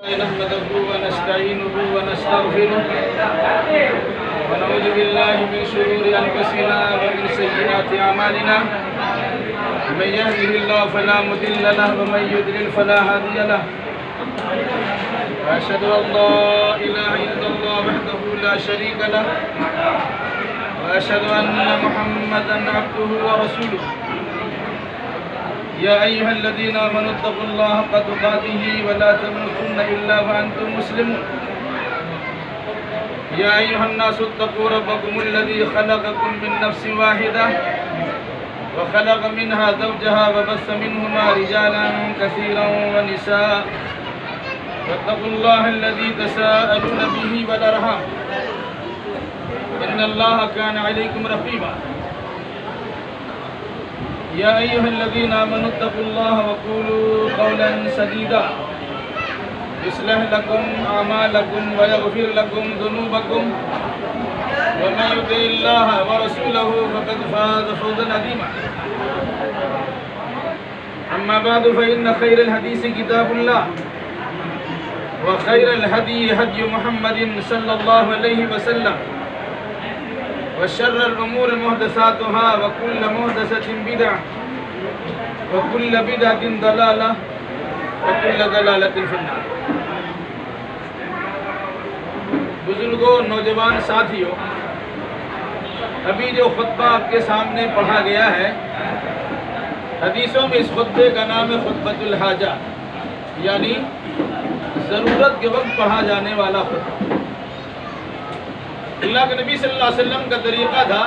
نحمده ونستعينه ونستغفره ونعوذ بالله من شرور أنفسنا ومن سيئات أعمالنا من يهده الله فلا مضل له ومن يضلل فلا هادي له وأشهد أن لا إله إلا الله وحده لا شريك له وأشهد أن محمدا عبده ورسوله يا أيها الذين آمنوا اتقوا الله حق تقاته ولا تموتن إلا وأنتم مسلمون يا أيها الناس اتقوا ربكم الذي خلقكم من نفس واحدة وخلق منها زوجها وبث منهما رجالا كثيرا ونساء واتقوا الله الذي تساءلون به والأرحام إن الله كان عليكم رقيبا يا أيها الذين آمنوا اتقوا الله وقولوا قولا سديدا يصلح لكم أعمالكم ويغفر لكم ذنوبكم ومن يطع الله ورسوله فقد فاز فوزا عظيما أما بعد فإن خير الحديث كتاب الله وخير الهدي هدي محمد صلى الله عليه وسلم وشر الأمور محدثاتها وكل محدثة بدعة وكل بدعة ضلالة وكل ضلالة في النار. بزرگوں، نوجوان ساتھیوں، ابھی جو خطبہ آپ کے سامنے پڑھا گیا ہے، حدیثوں میں اس خطبے کا نام ہے خطبۃ الحاجہ، یعنی ضرورت کے وقت پڑھا جانے والا خطبہ. اللہ کے نبی صلی اللہ علیہ وسلم کا طریقہ تھا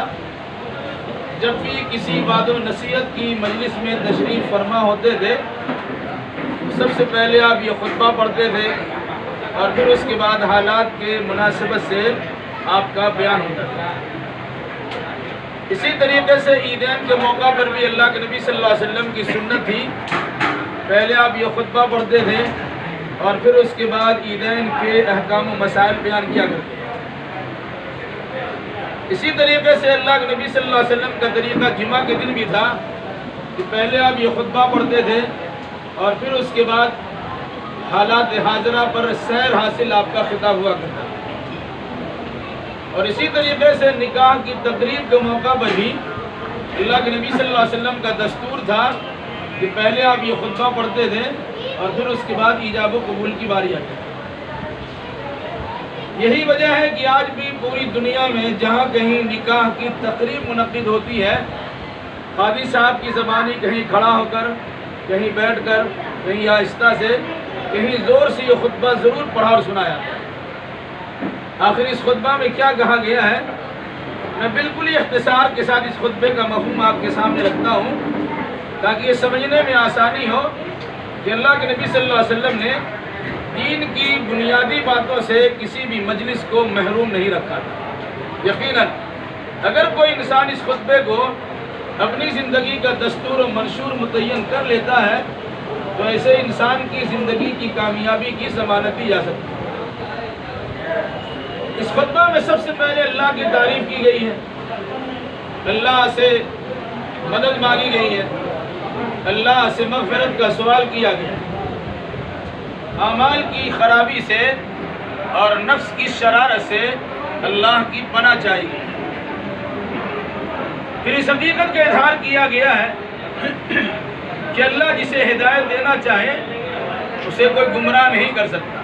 جب بھی کسی وعظ و نصیحت کی مجلس میں تشریف فرما ہوتے تھے سب سے پہلے آپ یہ خطبہ پڑھتے تھے اور پھر اس کے بعد حالات کے مناسبت سے آپ کا بیان ہوتا تھا. اسی طریقے سے عیدین کے موقع پر بھی اللہ کے نبی صلی اللہ علیہ وسلم کی سنت تھی، پہلے آپ یہ خطبہ پڑھتے تھے اور پھر اس کے بعد عیدین کے احکام و مسائل بیان کیا کرتے تھے. اسی طریقے سے اللہ کے نبی صلی اللہ علیہ وسلم کا طریقہ جمعہ کے دن بھی تھا کہ پہلے آپ یہ خطبہ پڑھتے تھے اور پھر اس کے بعد حالات حاضرہ پر سیر حاصل آپ کا خطاب ہوا کرتا تھا. اور اسی طریقے سے نکاح کی تقریب کے موقع پر بھی اللہ کے نبی صلی اللہ علیہ وسلم کا دستور تھا کہ پہلے آپ یہ خطبہ پڑھتے تھے اور پھر اس کے بعد ایجاب و قبول کی باری آتی تھی. یہی وجہ ہے کہ آج بھی پوری دنیا میں جہاں کہیں نکاح کی تقریب منعقد ہوتی ہے، قاضی صاحب کی زبانی کہیں کھڑا ہو کر، کہیں بیٹھ کر، کہیں آہستہ سے، کہیں زور سے یہ خطبہ ضرور پڑھا اور سنایا. آخر اس خطبہ میں کیا کہا گیا ہے، میں بالکل ہی اختصار کے ساتھ اس خطبے کا مفہوم آپ کے سامنے رکھتا ہوں تاکہ یہ سمجھنے میں آسانی ہو کہ اللہ کے نبی صلی اللہ علیہ وسلم نے دین کی بنیادی باتوں سے کسی بھی مجلس کو محروم نہیں رکھا تھا. یقیناً اگر کوئی انسان اس خطبے کو اپنی زندگی کا دستور و منشور متعین کر لیتا ہے تو ایسے انسان کی زندگی کی کامیابی کی ضمانت دی جا سکتی ہے. اس خطبہ میں سب سے پہلے اللہ کی تعریف کی گئی ہے، اللہ سے مدد مانگی گئی ہے، اللہ سے مغفرت کا سوال کیا گیا ہے، اعمال کی خرابی سے اور نفس کی شرارت سے اللہ کی پناہ چاہیے. پھر اس حقیقت کا اظہار کیا گیا ہے کہ اللہ جسے ہدایت دینا چاہے اسے کوئی گمراہ نہیں کر سکتا،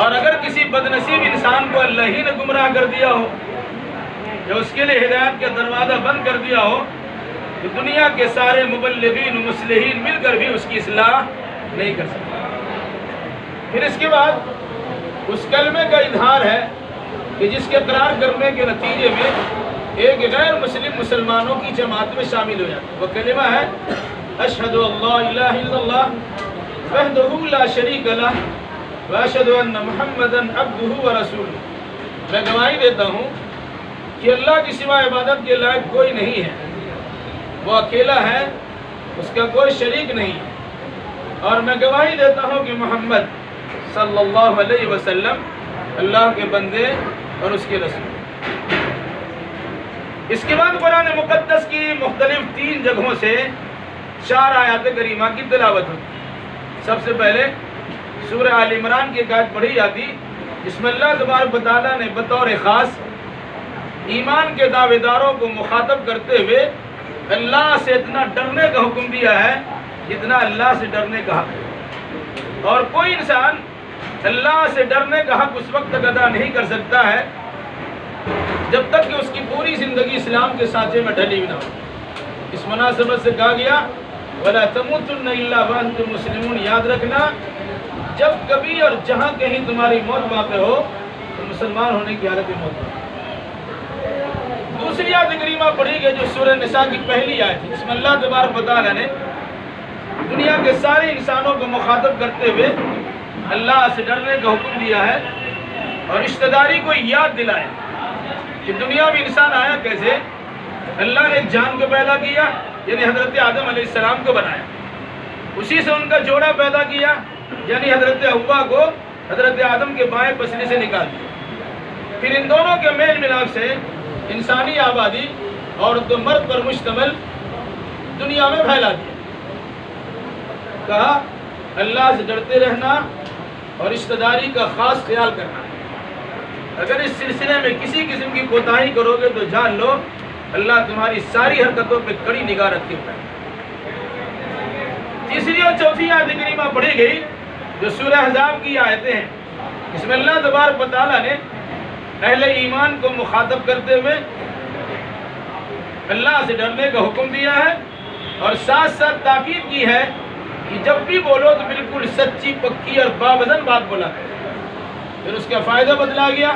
اور اگر کسی بدنصیب انسان کو اللہ ہی نے گمراہ کر دیا ہو یا اس کے لیے ہدایت کا دروازہ بند کر دیا ہو تو دنیا کے سارے مبلغین و مصلحین مل کر بھی اس کی اصلاح نہیں کر سکتے. پھر اس کے بعد اس کلمے کا اظہار ہے کہ جس کے قرار کرنے کے نتیجے میں ایک غیر مسلم مسلمانوں کی جماعت میں شامل ہو جاتا ہے. وہ کلمہ ہے اشہد ان لا الہ الا اللہ وحدہ لا شریک لہ واشہد ان محمدا عبدہ ورسولہ. میں گواہی دیتا ہوں کہ اللہ کی سوا عبادت کے لائق کوئی نہیں ہے، وہ اکیلا ہے، اس کا کوئی شریک نہیں ہے، اور میں گواہی دیتا ہوں کہ محمد صلی اللہ علیہ وسلم اللہ کے بندے اور اس کے رسول. اس کے بعد قرآن مقدس کی مختلف 3 جگہوں سے 4 آیات کریمہ کی تلاوت ہوتی ہے. سب سے پہلے سورہ آل عمران کی ایک آیت پڑھی جاتی جس میں اللہ تبارک و تعالیٰ نے بطور خاص ایمان کے دعوے داروں کو مخاطب کرتے ہوئے اللہ سے اتنا ڈرنے کا حکم دیا ہے جتنا اللہ سے ڈرنے کا حق ہے، اور کوئی انسان اللہ سے ڈرنے کا حق اس وقت تک ادا نہیں کر سکتا ہے جب تک کہ اس کی پوری زندگی اسلام کے سانچے میں ڈھلی ہوئی نہ ہو۔ اس مناسبت سے کہا گیا وَلَا تَمُوتُنَّ إِلَّا وَأَنْتُم مُسْلِمُونَ، یاد رکھنا جب کبھی اور جہاں کہیں تمہاری موت واقع ہو تو مسلمان ہونے کی حالت میں موت واقع۔ دوسری آیت کریمہ پڑھی گئی جو سورہ نساء کی پہلی آیت ہے، جس میں اللہ تبارک و تعالیٰ نے دنیا کے سارے انسانوں کو مخاطب کرتے ہوئے اللہ سے ڈرنے کا حکم دیا ہے اور رشتہ داری کو یاد دلایا کہ دنیا میں انسان آیا کیسے۔ اللہ نے ایک جان کو پیدا کیا، یعنی حضرت آدم علیہ السلام کو بنایا، اسی سے ان کا جوڑا پیدا کیا، یعنی حضرت حوا کو حضرت آدم کے بائیں پسلی سے نکال دیا، پھر ان دونوں کے میل ملاپ سے انسانی آبادی عورت و مرد پر مشتمل دنیا میں پھیلا دیا۔ کہا اللہ سے ڈرتے رہنا اور رشتہ داری کا خاص خیال کرنا، اگر اس سلسلے میں کسی قسم کی کوتاہی کرو گے تو جان لو اللہ تمہاری ساری حرکتوں پہ کڑی نگاہ رکھے ہوئے ہے۔ تیسری اور چوتھی آیت کریمہ پڑھی گئی جو سورہ احزاب کی آیتیں ہیں، اس میں اللہ تبارک و تعالیٰ نے اہل ایمان کو مخاطب کرتے ہوئے اللہ سے ڈرنے کا حکم دیا ہے اور ساتھ ساتھ تاکید کی ہے کہ جب بھی بولو تو بالکل سچی پکی اور باوزن بات بولا ہے۔ پھر اس کا فائدہ بتلا گیا،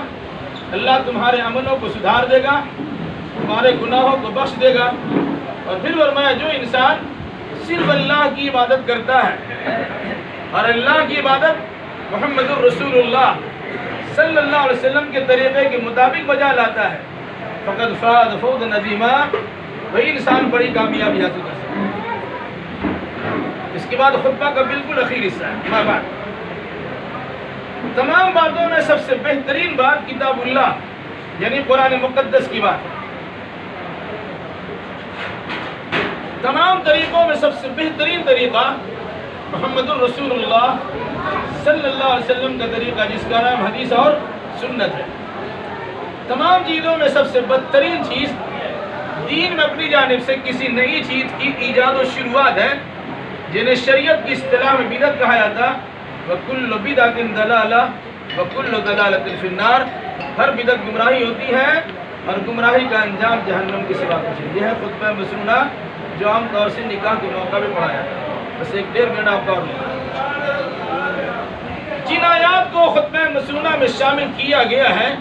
اللہ تمہارے عملوں کو سدھار دے گا، تمہارے گناہوں کو بخش دے گا، اور پھر فرمایا جو انسان صرف اللہ کی عبادت کرتا ہے اور اللہ کی عبادت محمد الرسول اللہ صلی اللہ علیہ وسلم کے طریقے کے مطابق بجا لاتا ہے فقد فاز فوزا عظیما، وہی انسان بڑی کامیابی حاصل کر سکتا ہے۔ اس کے بعد خطبہ کا بالکل اخیر حصہ ہے، ما بعد۔ تمام باتوں میں سب سے بہترین بات کتاب اللہ یعنی قرآن مقدس کی بات ہے۔ تمام طریقوں میں سب سے بہترین طریقہ محمد الرسول اللہ صلی اللہ علیہ وسلم کا طریقہ، جس کا نام حدیث اور سنت ہے۔ تمام چیزوں میں سب سے بدترین چیز دین میں اپنی جانب سے کسی نئی چیز کی ایجاد و شروعات ہے، جنہیں شریعت کی اصطلاح میں بدعت کہا جاتا۔ وَكُلُّ بِدْعَةٍ ضَلَالَةٍ وَكُلُّ ضَلَالَةٍ فِي النَّارِ، ہر بدعت گمراہی ہوتی ہے اور گمراہی کا انجام جہنم کے سوا کچھ نہیں۔ یہ ہے خطبہ مسنونہ جو عام طور سے نکاح کے موقع پہ پڑھا جاتا ہے۔ بس 1.5 منٹ آپ کا اور لیں۔ جن آیات کو خطبہ مسنونہ میں شامل کیا گیا ہے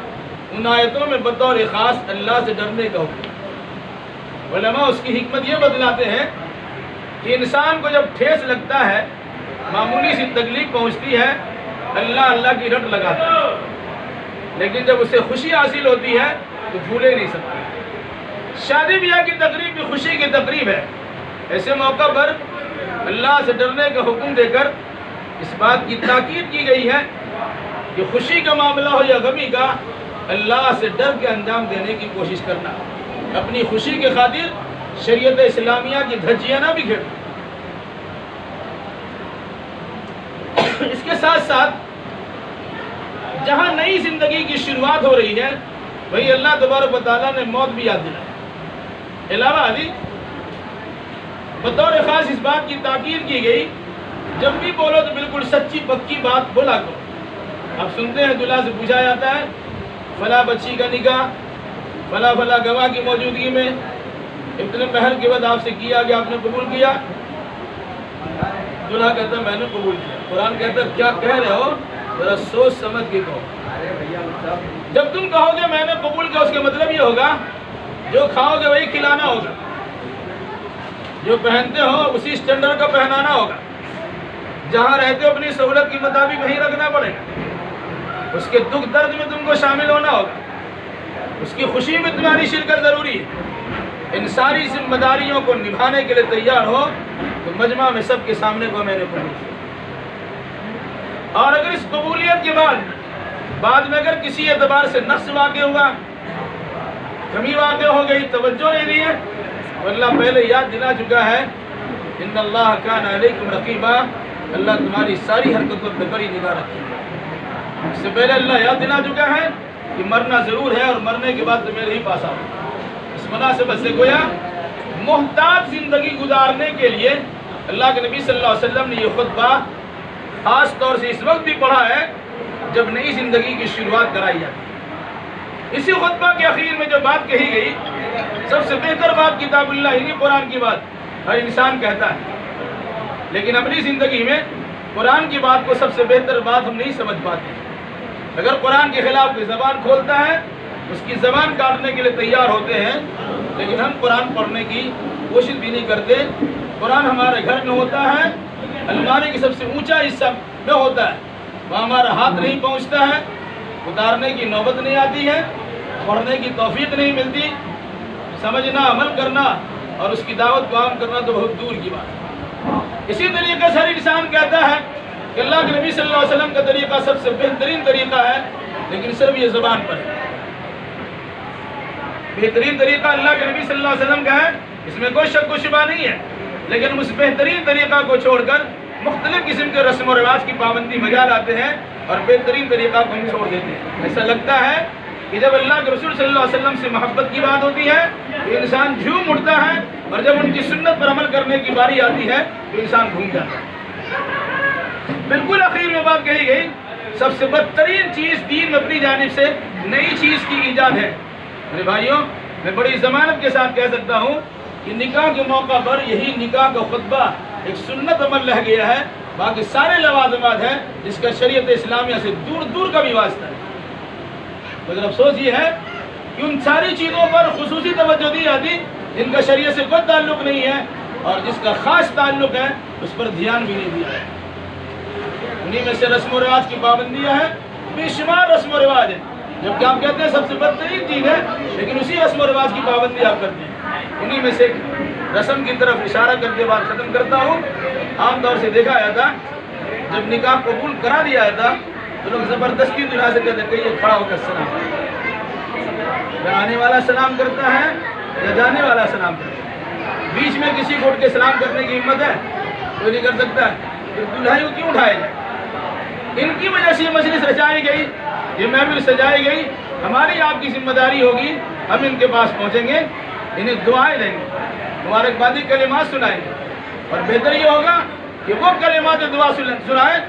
ان آیتوں میں بطور خاص اللہ سے ڈرنے کا حکم۔ علماء اس کی حکمت یہ بتلاتے ہیں کہ انسان کو جب ٹھیس لگتا ہے، معمولی سی تکلیف پہنچتی ہے، اللہ کی رٹ لگاتا ہے، لیکن جب اسے خوشی حاصل ہوتی ہے تو بھولے نہیں سکتا۔ شادی بیاہ کی تقریب بھی خوشی کی تقریب ہے، ایسے موقع پر اللہ سے ڈرنے کا حکم دے کر اس بات کی تاکید کی گئی ہے کہ خوشی کا معاملہ ہو یا غمی کا، اللہ سے ڈر کے انجام دینے کی کوشش کرنا، اپنی خوشی کے خاطر شریعت اسلامیہ کی دھجیاں نہ بکھیرنا۔ اس کے ساتھ ساتھ جہاں نئی زندگی کی شروعات ہو رہی ہے وہی اللہ تبارک و تعالیٰ نے موت بھی یاد دلائی۔ علاوہ ازیں بطور خاص اس بات کی تاکید کی گئی جب بھی بولو تو بالکل سچی پکی بات بولا کرو۔ اب سنتے ہیں دلہا سے پوچھا جاتا ہے فلاں بچی کا نکاح فلاں گواہ کی موجودگی میں اتنے مہر کے بعد آپ سے کیا گیا، آپ نے قبول کیا؟ دلہا کہتا ہے میں نے قبول کیا۔ قرآن کہتا ہے کیا کہہ رہے ہو، ذرا سوچ سمجھ کے کہو۔ جب تم کہو گے میں نے قبول کیا، اس کا مطلب یہ ہوگا جو کھاؤ گے وہی کھلانا ہوگا، جو پہنتے ہو اسی اسٹینڈرڈ کا پہنانا ہوگا، جہاں رہتے ہو اپنی سہولت کے مطابق وہیں رکھنا پڑے گا، اس کے دکھ درد میں تم کو شامل ہونا ہوگا، اس کی خوشی میں تمہاری شرکت ضروری ہے۔ ان ساری ذمہ داریوں کو نبھانے کے لیے تیار ہو تو مجمع میں سب کے سامنے کو میں نے قبول کیا۔ اور اگر اس قبولیت کے بعد میں اگر کسی اعتبار سے نقص واقع ہوا، کمی واقع ہو گئی، توجہ نہیں دی ہے، تو اللہ پہلے یاد دلا چکا ہے ان اللہ کان علیکم رقیبا، اللہ تمہاری ساری حرکتوں پہ بڑی نگاہ رکھے گا۔ اس سے پہلے اللہ یاد دلا چکا ہے کہ مرنا ضرور ہے اور مرنے کے بعد تو میرے ہی پاس آؤ۔ اس مناسبت سے گویا محتاط زندگی گزارنے کے لیے اللہ کے نبی صلی اللہ علیہ وسلم نے یہ خطبہ خاص طور سے اس وقت بھی پڑھا ہے جب نئی زندگی کی شروعات کرائی جاتی ہے۔ اسی خطبہ کے اخیر میں جو بات کہی گئی، سب سے بہتر بات کتاب اللہ ہی نہیں، قرآن کی بات ہر انسان کہتا ہے، لیکن اپنی زندگی میں قرآن کی بات کو سب سے بہتر بات ہم نہیں سمجھ پاتے۔ اگر قرآن کے خلاف کوئی زبان کھولتا ہے، اس کی زبان کاٹنے کے لیے تیار ہوتے ہیں، لیکن ہم قرآن پڑھنے کی کوشش بھی نہیں کرتے۔ قرآن ہمارے گھر میں ہوتا ہے، الماری کی سب سے اونچا حصہ میں ہوتا ہے، وہاں ہمارا ہاتھ نہیں پہنچتا ہے، اتارنے کی نوبت نہیں آتی ہے، پڑھنے کی توفیق نہیں ملتی، سمجھنا، عمل کرنا اور اس کی دعوت کو عام کرنا تو بہت دور کی بات ہے۔ اسی طریقے سے ہر انسان کہتا ہے کہ اللہ کے نبی صلی اللہ علیہ وسلم کا طریقہ سب سے بہترین طریقہ ہے، لیکن صرف یہ زبان پر ہے۔ بہترین طریقہ اللہ کے نبی صلی اللہ علیہ وسلم کا ہے، اس میں کوئی شک و شبہ نہیں ہے، لیکن اس بہترین طریقہ کو چھوڑ کر مختلف قسم کے رسم و رواج کی پابندی مجا لاتے ہیں اور بہترین طریقہ کو ہم چھوڑ دیتے ہیں۔ ایسا لگتا ہے کہ جب اللہ کے رسول صلی اللہ علیہ وسلم سے محبت کی بات ہوتی ہے تو انسان جھوم اٹھتا ہے، اور جب ان کی سنت پر عمل کرنے کی باری آتی ہے تو انسان گھوم جاتا ہے۔ بالکل اخیر میں بات کہی گئی، سب سے بدترین چیز دین میں اپنی جانب سے نئی چیز کی ایجاد ہے۔ میرے بھائیوں، میں بڑی ضمانت کے ساتھ کہہ سکتا ہوں کہ نکاح کے موقع پر یہی نکاح کا خطبہ ایک سنت عمل رہ گیا ہے، باقی سارے لوازمات ہیں جس کا شریعت اسلامیہ سے دور دور کا بھی واسطہ ہے۔ مگر افسوس یہ ہے کہ ان ساری چیزوں پر خصوصی توجہ دی جاتی جن کا شریعت سے کوئی تعلق نہیں ہے، اور جس کا خاص تعلق ہے اس پر دھیان بھی نہیں دیا ہے۔ انہی میں سے رسم و رواج کی پابندیاں ہیں، بے شمار رسم و رواج ہیں، جبکہ آپ کہتے ہیں سب سے بدترین چیز ہے، لیکن اسی رسم و رواج کی پابندی آپ کرتے ہیں۔ انہی میں سے رسم کی طرف اشارہ کرتے بات ختم کرتا ہوں۔ عام طور سے دیکھا جاتا جب نکاح قبول کرا دیا جاتا تو لوگ زبردستی دلہا سے کہتے ہیں کہ یہ کھڑا ہو کر سلام، یا آنے والا سلام کرتا ہے یا جانے والا سلام کرتا ہے، بیچ میں کسی کو اٹھ کے سلام کرنے کی ہمت ہے؟ کوئی نہیں کر سکتا ہے۔ پھر دلہائی کو کیوں اٹھائے جائے؟ ان کی وجہ سے یہ مجلس رچائی گئی، یہ محفل سجائی گئی۔ ہماری آپ کی ذمہ داری ہوگی، ہم ان کے پاس پہنچیں گے، انہیں دعائیں دیں گے، مبارکبادی کلمات سنائیں گے، اور بہتر یہ ہوگا کہ وہ کلمات دعا سنائیں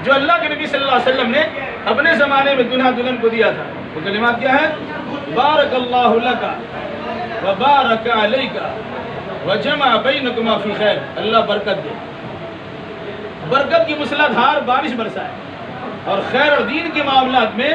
جو اللہ کے نبی صلی اللہ علیہ وسلم نے اپنے زمانے میں دلہا دلہن کو دیا تھا۔ وہ کلمات کیا ہے؟ بارک اللہ لک وبارک علیک وجمع بینکما فی خیر۔ اللہ برکت دے، برکت کی مسلح دھار بارش برسائے، اور خیر اور دین کے معاملات میں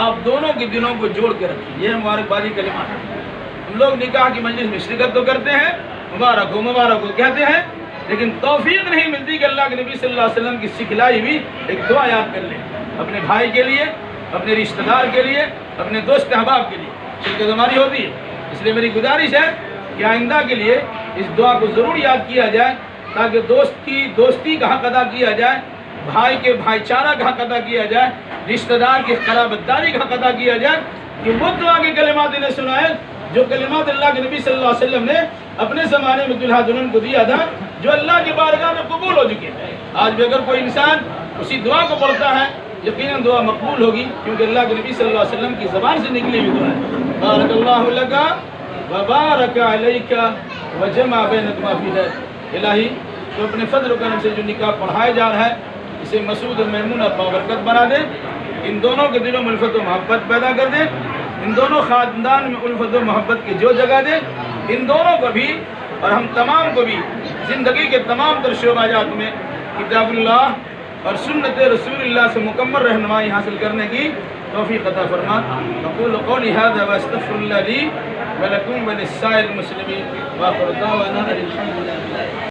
آپ دونوں کے دلوں کو جوڑ کے رکھیں۔ یہ مبارکبادی کلمات ہیں۔ ہم لوگ نکاح کی مجلس میں شرکت تو کرتے ہیں، مبارک ہو کہتے ہیں، لیکن توفیق نہیں ملتی کہ اللہ کے نبی صلی اللہ علیہ وسلم کی سکھلائی ہوئی ایک دعا یاد کر لیں، اپنے بھائی کے لیے، اپنے رشتہ دار کے لیے، اپنے دوست احباب کے لیے۔ شرکت ہماری ہوتی ہے، اس لیے میری گزارش ہے کہ آئندہ کے لیے اس دعا کو ضرور یاد کیا جائے، تاکہ دوستی کا حق ادا کیا جائے، بھائی کے بھائی چارہ کا حق ادا کیا جائے، رشتہ دار کی قرابت داری کا حق ادا کیا جائے، کہ وہ دعا کے کلمات انہیں سنائے جو کلمات اللہ کے نبی صلی اللہ علیہ وسلم نے اپنے زمانے میں دلہا دلہن کو دیا تھا، جو اللہ کی بارگاہ میں قبول ہو چکے ہیں۔ آج بھی اگر کوئی انسان اسی دعا کو پڑھتا ہے، یقیناً دعا مقبول ہوگی، کیونکہ اللہ کے نبی صلی اللہ علیہ وسلم کی زبان سے نکلی ہوئی دعا ہے۔ بارک اللہ لک وبارک علیک وجمع بینکما فی خیر۔ الہی تو اپنے فضل و کرم سے جو نکاح پڑھایا جا رہا ہے اسے مسعود و میمون بابرکت بنا دے، ان دونوں کے دلوں میں الفت و محبت پیدا کر دے، ان دونوں خاندان میں الفت و محبت کی جو جگہ دے، ان دونوں کو بھی اور ہم تمام کو بھی زندگی کے تمام تر شعبات میں کتاب اللہ اور سنت رسول اللہ سے مکمل رہنمائی حاصل کرنے کی توفیق عطا فرما۔ اقول قولی ھذا واستغفر اللہ لی ولکم ولسائر المسلمین وآخر دعوانا الحمد للہ۔